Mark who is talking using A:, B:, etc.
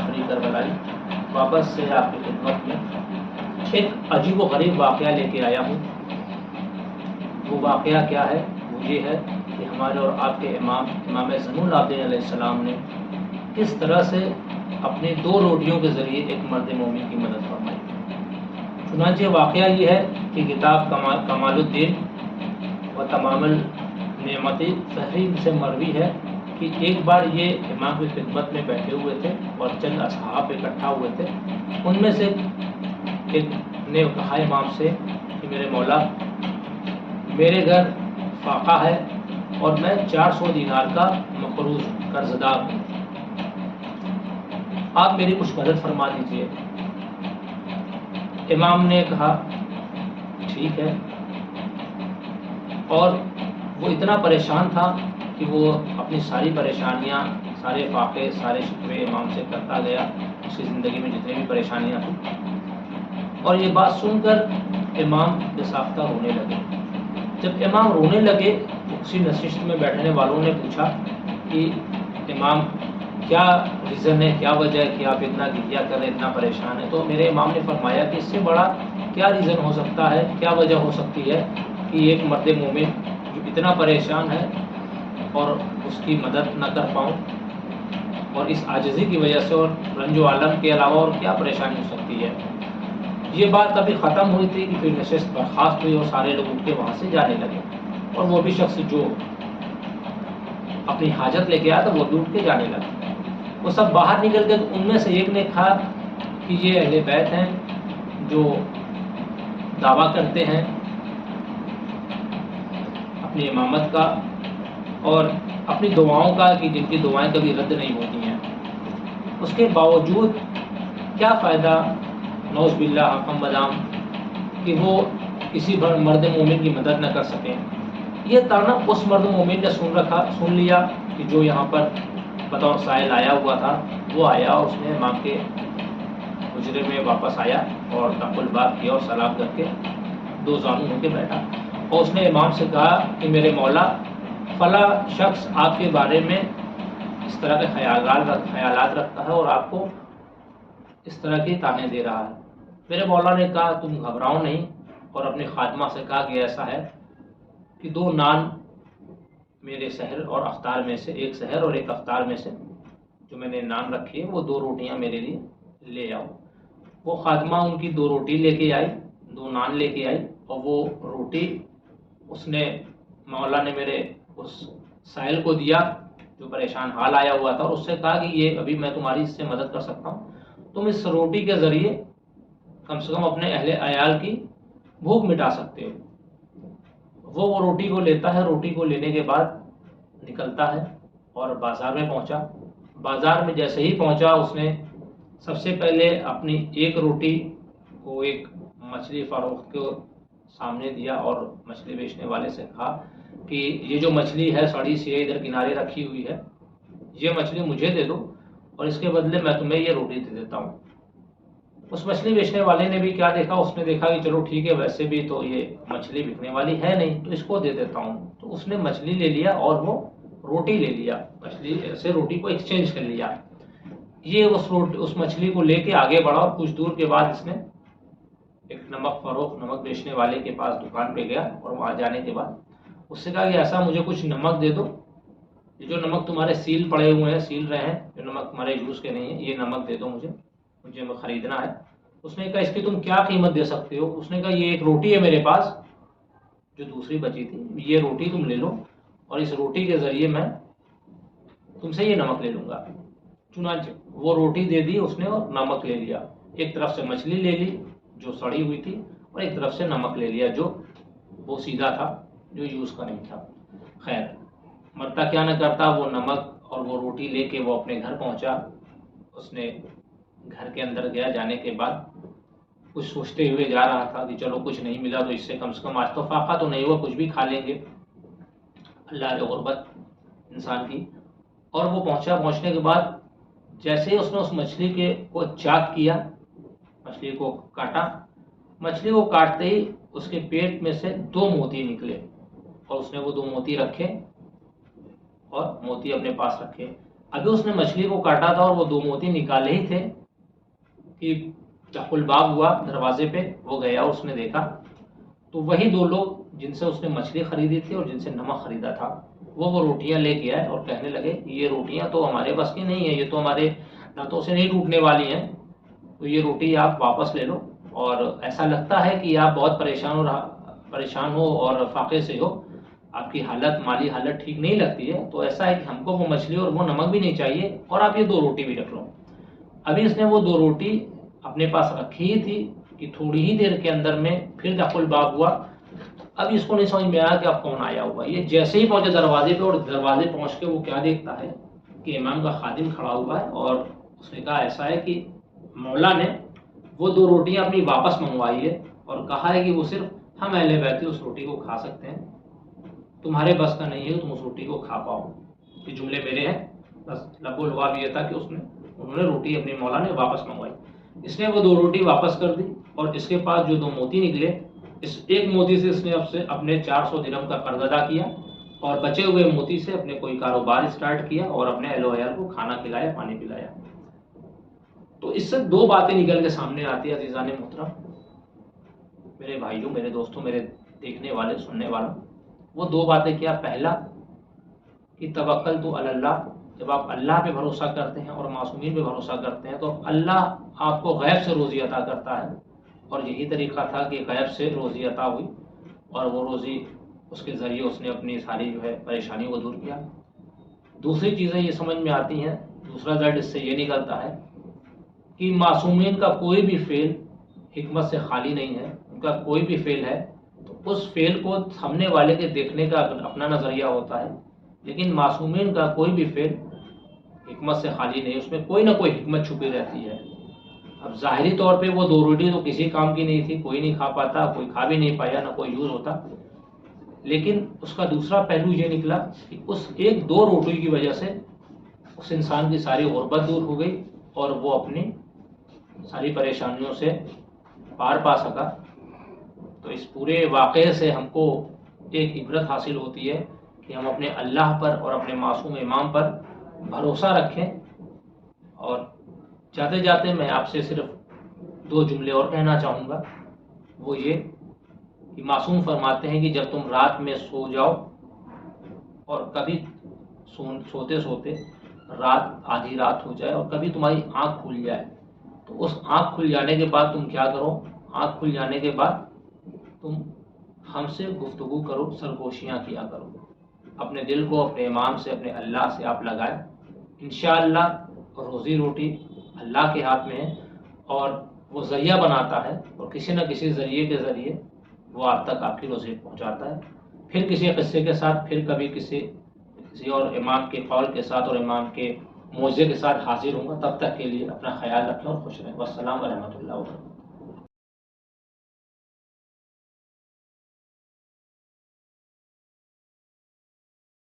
A: آخری کربلائی واپس سے آپ کی خدمت میں ایک عجیب و غریب واقعہ لے کے آیا ہوں۔ وہ واقعہ کیا ہے؟ وہ یہ ہے کہ ہمارے اور آپ کے امام زین العابدین علیہ السلام نے کس طرح سے اپنی 2 روٹیوں کے ذریعے ایک مرد مومن کی مدد فرمائی۔ چنانچہ واقعہ یہ ہے کہ کتاب کمال الدین و تمام النعمت تحریر سے مروی ہے کہ ایک بار یہ امام کی خدمت میں بیٹھے ہوئے تھے اور چند اصحاب اکٹھا ہوئے تھے۔ ان میں سے ایک نے کہا امام سے کہ میرے مولا، میرے گھر فاقہ ہے اور میں 400 دینار کا مقروض قرض دار ہوں، آپ میری کچھ مدد فرما دیجیے۔ امام نے کہا ٹھیک ہے، اور وہ اتنا پریشان تھا کہ وہ اپنی ساری پریشانیاں، سارے فاقے، سارے شکوے امام سے کرتا گیا، اس کی زندگی میں جتنی بھی پریشانیاں تھیں۔ اور یہ بات سن کر امام بے ساختہ رونے لگے۔ جب امام رونے لگے تو اسی نشست میں بیٹھنے والوں نے پوچھا کہ امام کیا ریزن ہے، کیا وجہ ہے کہ آپ اتنا گریہ کر رہے ہیں، اتنا پریشان ہیں؟ تو میرے امام نے فرمایا کہ اس سے بڑا کیا ریزن ہو سکتا ہے، کیا وجہ ہو سکتی ہے کہ ایک مرد مومن جو اتنا پریشان ہے اور اس کی مدد نہ کر پاؤں، اور اس عاجزی کی وجہ سے اور رنج و عالم کے علاوہ اور کیا پریشانی ہو سکتی ہے۔ یہ بات ابھی ختم ہوئی تھی کہ پھر نشست برخاست ہوئی اور سارے لوگ اٹھ کے وہاں سے جانے لگے، اور وہ بھی شخص جو اپنی حاجت لے کے آیا تھا وہ بھی اٹھ کے جانے لگا۔ وہ سب باہر نکل گئے، تو ان میں سے ایک نے کہا کہ یہ اہل بیت ہیں جو دعویٰ کرتے ہیں اپنی امامت کا اور اپنی دعاؤں کا کہ جن کی دعائیں کبھی رد نہیں ہوتی ہیں، اس کے باوجود کیا فائدہ نعوذ باللہ حکم بدام کہ وہ کسی مرد مومن کی مدد نہ کر سکیں۔ یہ تانا اس مرد مومن نے سن لیا کہ جو یہاں پر بطور سائل آیا ہوا تھا۔ وہ آیا اور اس نے امام کے حجرے میں واپس آیا اور تقل بات کیا اور سلام کر کے 2 زانو ہو کے بیٹھا، اور اس نے امام سے کہا کہ میرے مولا، فلاں شخص آپ کے بارے میں اس طرح کے خیالات رکھتا ہے اور آپ کو اس طرح کی تانے دے رہا ہے۔ میرے مولا نے کہا تم گھبراؤ نہیں، اور اپنے خادمہ سے کہا کہ ایسا ہے کہ 2 نان میرے سحر اور افطار میں سے، ایک سحر اور ایک افطار میں سے جو میں نے نان رکھی ہے، وہ 2 روٹیاں میرے لیے لے آؤ۔ وہ خادمہ ان کی 2 روٹی لے کے آئی، 2 نان لے کے آئی، اور وہ روٹی اس نے مولا نے میرے اس سائل کو دیا جو پریشان حال آیا ہوا تھا، اور اس سے کہا کہ یہ ابھی میں تمہاری اس سے مدد کر سکتا ہوں، تم اس روٹی کے ذریعے کم سے کم اپنے اہل عیال کی بھوک مٹا سکتے ہو۔ وہ روٹی کو لیتا ہے، روٹی کو لینے کے بعد نکلتا ہے اور بازار میں پہنچا۔ بازار میں جیسے ہی پہنچا، اس نے سب سے پہلے اپنی ایک روٹی کو ایک مچھلی فروخت کے سامنے دیا اور مچھلی بیچنے والے سے کہا کہ یہ جو مچھلی ہے سڑی سی ہے، ادھر کنارے رکھی ہوئی ہے، یہ مچھلی مجھے دے دو اور اس کے بدلے میں تمہیں یہ روٹی دے دیتا ہوں۔ اس مچھلی بیچنے والے نے بھی کیا دیکھا، اس نے دیکھا کہ چلو ٹھیک ہے، ویسے بھی تو یہ مچھلی بکنے والی ہے نہیں، تو اس کو دے دیتا ہوں۔ تو اس نے مچھلی لے لیا اور وہ روٹی لے لیا، مچھلی سے روٹی کو ایکسچینج کر لیا۔ یہ اس مچھلی کو لے کے آگے بڑھا، اور کچھ دور کے بعد اس نے ایک نمک فروخت، نمک بیچنے والے کے پاس دکان پہ گیا، اور وہاں جانے کے بعد اس سے کہا کہ ایسا مجھے کچھ نمک دے دو، یہ جو نمک تمہارے سیل پڑے ہوئے ہیں، سیل رہے ہیں، جو نمک تمہارے یوز کے نہیں ہیں، یہ نمک دے دو مجھے خریدنا ہے۔ اس نے کہا اس کی تم کیا قیمت دے سکتے ہو؟ اس نے کہا یہ ایک روٹی ہے میرے پاس جو دوسری بچی تھی، یہ روٹی تم لے لو اور اس روٹی کے ذریعے میں تم سے یہ نمک لے لوں گا۔ چنانچہ وہ روٹی دے دی اس نے اور نمک لے لیا، ایک طرف سے مچھلی لے لی جو سڑی ہوئی تھی، اور ایک طرف سے نمک لے لیا جو وہ سیدھا تھا، جو یوز کا نہیں تھا۔ خیر، مرتا کیا نہ کرتا، وہ نمک اور وہ روٹی لے کے وہ اپنے گھر پہنچا۔ اس نے گھر کے اندر گیا، جانے کے بعد کچھ سوچتے ہوئے جا رہا تھا کہ چلو کچھ نہیں ملا تو اس سے کم آج تو فاقہ تو نہیں ہوا، کچھ بھی کھا لیں گے، اللہ کی غربت انسان کی۔ اور وہ پہنچنے کے بعد جیسے ہی اس نے اس مچھلی کو چاک کیا، مچھلی کو کاٹا، مچھلی کو کاٹتے ہی اس کے پیٹ میں سے 2 موتی نکلے، اور اس نے وہ 2 موتی رکھے اور موتی اپنے پاس رکھے۔ ابھی اس نے مچھلی کو کاٹا تھا اور وہ 2 موتی نکالے ہی تھے کہ چق الباب ہوا دروازے پہ، وہ گیا، اس نے دیکھا تو وہی 2 لوگ جن سے اس نے مچھلی خریدی تھی اور جن سے نمک خریدا تھا وہ روٹیاں لے کے آئے اور کہنے لگے یہ روٹیاں تو ہمارے بس کی نہیں ہے، یہ تو ہمارے دانتوں سے نہیں ٹوٹنے والی ہیں، تو یہ روٹی آپ واپس لے لو، اور ایسا لگتا ہے کہ آپ بہت پریشان ہو اور فاقے سے ہو، آپ کی حالت مالی حالت ٹھیک نہیں لگتی ہے، تو ایسا ہے کہ ہم کو وہ مچھلی اور وہ نمک بھی نہیں چاہیے، اور آپ یہ 2 روٹی بھی رکھ لو۔ ابھی اس نے وہ 2 روٹی اپنے پاس رکھی ہی تھی کہ تھوڑی ہی دیر کے اندر میں پھر دخل الباب ہوا۔ اب اس کو نہیں سمجھ میں آیا کہ اب کون آیا ہوا، یہ جیسے ہی پہنچے دروازے پہ اور دروازے پہنچ کے وہ کیا دیکھتا ہے کہ امام کا خادم کھڑا ہوا ہے، اور اس نے کہا ایسا ہے کہ مولا نے وہ 2 روٹیاں اپنی واپس منگوائی ہے اور کہا ہے کہ وہ صرف ہم اہل بیت اس روٹی کو کھا سکتے ہیں، تمہارے بس کا نہیں ہے تم اس روٹی کو کھا پاؤ، یہ جملے میرے ہیں، بس لب و لباب یہ تھا کہ انہوں نے روٹی اپنے مولا نے واپس منگوائی۔ اس نے وہ 2 روٹی واپس کر دی اور اس کے پاس جو 2 موتی نکلے، اس ایک موتی سے اس نے اپنے 400 درہم کا قرض ادا کیا اور بچے ہوئے موتی سے اپنے کوئی کاروبار اسٹارٹ کیا اور اپنے اہل و عیال کو کھانا کھلایا، پانی پلایا۔ تو اس سے 2 باتیں نکل کے سامنے آتی ہے عزیزان محترم، میرے بھائیوں، میرے دوستوں، میرے دیکھنے والے سننے والوں، وہ 2 باتیں کیا؟ پہلا کہ توکل تو اللہ، جب آپ اللہ پہ بھروسہ کرتے ہیں اور معصومین پہ بھروسہ کرتے ہیں تو اللہ آپ کو غیب سے روزی عطا کرتا ہے، اور یہی طریقہ تھا کہ غیب سے روزی عطا ہوئی اور وہ روزی اس کے ذریعے اس نے اپنی ساری پریشانیوں کو دور کیا۔ دوسری چیزیں یہ سمجھ میں آتی ہیں، دوسرا درد اس سے یہ نکلتا ہے کہ معصومین کا کوئی بھی فعل حکمت سے خالی نہیں ہے، ان کا کوئی بھی فعل ہے تو اس فعل کو سامنے والے کے دیکھنے کا اپنا نظریہ ہوتا ہے، لیکن معصومین کا کوئی بھی فعل حکمت سے خالی نہیں، اس میں کوئی نہ کوئی حکمت چھپی رہتی ہے۔ اب ظاہری طور پہ وہ 2 روٹی تو کسی کام کی نہیں تھی، کوئی نہیں کھا پاتا، کوئی کھا بھی نہیں پایا، نہ کوئی یوز ہوتا، لیکن اس کا دوسرا پہلو یہ نکلا کہ اس 1-2 روٹی کی وجہ سے اس انسان کی ساری غربت دور ہو گئی اور وہ اپنی ساری پریشانیوں سے پار پا سکا۔ تو اس پورے واقعے سے ہم کو ایک عبرت حاصل ہوتی ہے کہ ہم اپنے اللہ پر اور اپنے معصوم امام پر بھروسہ رکھیں۔ اور جاتے جاتے میں آپ سے صرف 2 جملے اور کہنا چاہوں گا، وہ یہ کہ معصوم فرماتے ہیں کہ جب تم رات میں سو جاؤ اور کبھی سوتے سوتے آدھی رات ہو جائے اور کبھی تمہاری آنکھ کھل جائے، تو اس آنکھ کھل جانے کے بعد تم کیا کرو؟ آنکھ کھل جانے کے بعد تم ہم سے گفتگو کرو، سرگوشیاں کیا کرو، اپنے دل کو اپنے امام سے، اپنے اللہ سے آپ لگائیں، انشاءاللہ روزی روٹی اللہ کے ہاتھ میں ہے اور وہ ذریعہ بناتا ہے، اور کسی نہ کسی ذریعے کے ذریعے وہ آپ تک آپ کی روزی پہنچاتا ہے۔ پھر کسی قصے کے ساتھ، پھر کبھی کسی اور امام کے قول کے ساتھ اور امام کے موعظے کے ساتھ حاضر ہوں گا، تب تک کے لیے اپنا خیال رکھیں اور خوش رہیں۔ والسلام ورحمۃ اللہ وبرکاتہ۔